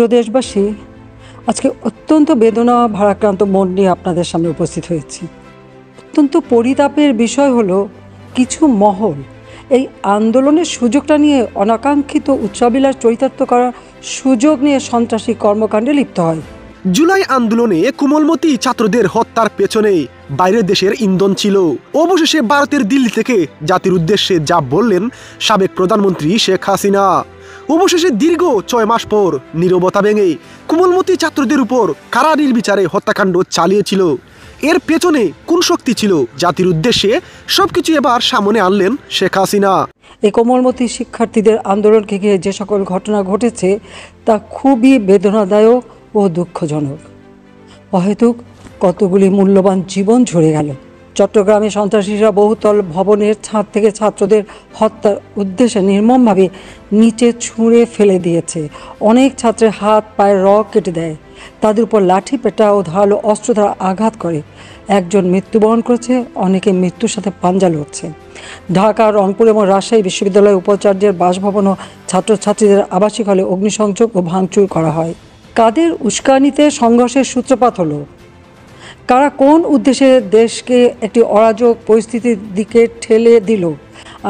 প্রিয় দেশবাসী, আজকে অত্যন্ত বেদনা ভারাক্রান্ত মন নিয়ে আপনাদের সামনে উপস্থিত হয়েছি। অত্যন্ত পরিতাপের বিষয় হলো কিছু মহল এই আন্দোলনের সুযোগটা নিয়ে অনাকাঙ্ক্ষিত উচ্চাবিলাস চরিতার্থ করার সুযোগ নিয়ে সন্ত্রাসী কর্মকাণ্ডে লিপ্ত হয়। জুলাই আন্দোলনে কোমলমতি ছাত্রদের হত্যার পেছনে বাইরের দেশের ইন্ধন ছিল। অবশেষে ভারতের দিল্লি থেকে জাতির উদ্দেশ্যে যা বললেন সাবেক প্রধানমন্ত্রী শেখ হাসিনা। অবশেষে দীর্ঘ 6 মাস পর নীরবতা ভেঙে কোমলমতি ছাত্রদের উপর কারা নির্বিচারে হত্যাকাণ্ড চালিয়েছিল, এর পেছনে কোন শক্তি ছিল, জাতির উদ্দেশ্যে সবকিছু এবার সামনে আনলেন শেখ হাসিনা। এই কোমলমতি শিক্ষার্থীদের আন্দোলনকে ঘিরে যে সকল ঘটনা ঘটেছে তা খুবই বেদনাদায়ক ও দুঃখজনক। অহেতুক কতগুলি মূল্যবান জীবন ঝরে গেল। চট্টগ্রামে সন্ত্রাসীরা বহুতল ভবনের ছাদ থেকে ছাত্রদের হত্যার উদ্দেশ্যে নির্মমভাবে নিচে ছুঁড়ে ফেলে দিয়েছে। অনেক ছাত্রের হাত পায়ের রগ কেটে দেয়, তাদের উপর লাঠি পেটা ও ধারালো অস্ত্র দ্বারা আঘাত করে। একজন মৃত্যুবরণ করেছে, অনেকে মৃত্যুর সাথে পাঞ্জা লড়ছে। ঢাকা, রংপুর এবং রাজশাহী বিশ্ববিদ্যালয়ের উপাচার্যের বাসভবন ও ছাত্রছাত্রীদের আবাসিক হলে অগ্নিসংযোগ ও ভাঙচুর করা হয়। কাদের উস্কানিতে সংঘর্ষের সূত্রপাত হলো? কারা কোন উদ্দেশ্যে দেশকে একটি অরাজক পরিস্থিতির দিকে ঠেলে দিল?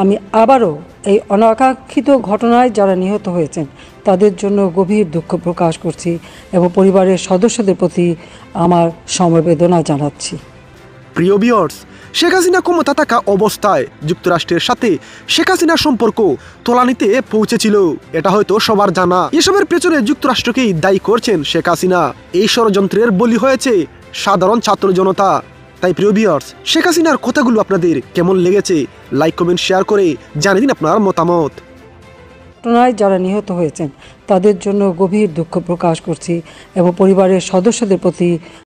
আমি আবারও এই অনাকাঙ্ক্ষিত ঘটনায় যারা নিহত হয়েছেন তাদের জন্য গভীর দুঃখ প্রকাশ করছি এবং পরিবারের সদস্যদের প্রতি আমার সমবেদনা জানাচ্ছি। প্রিয় ভিউয়ার্স, শেখ হাসিনা ক্ষমতা থাকা অবস্থায় যুক্তরাষ্ট্রের সাথে শেখ হাসিনার সম্পর্ক তলানিতে পৌঁছেছিল, এটা হয়তো সবার জানা। এসবের পেছনে যুক্তরাষ্ট্রকেই দায়ী করছেন শেখ হাসিনা। এই ষড়যন্ত্রের বলি হয়েছে সাধারণ ছাত্র জনতা। তাই প্রিয় ভিউয়ার্স, শেখ হাসিনার কথাগুলো আপনাদের কেমন লেগেছে? লাইক, কমেন্ট, শেয়ার করে জানিয়ে দিন আপনার মতামত। ঘটনায় যারা নিহত হয়েছেন তাদের জন্য গভীর দুঃখ প্রকাশ করছি এবং পরিবারের সদস্যদের প্রতি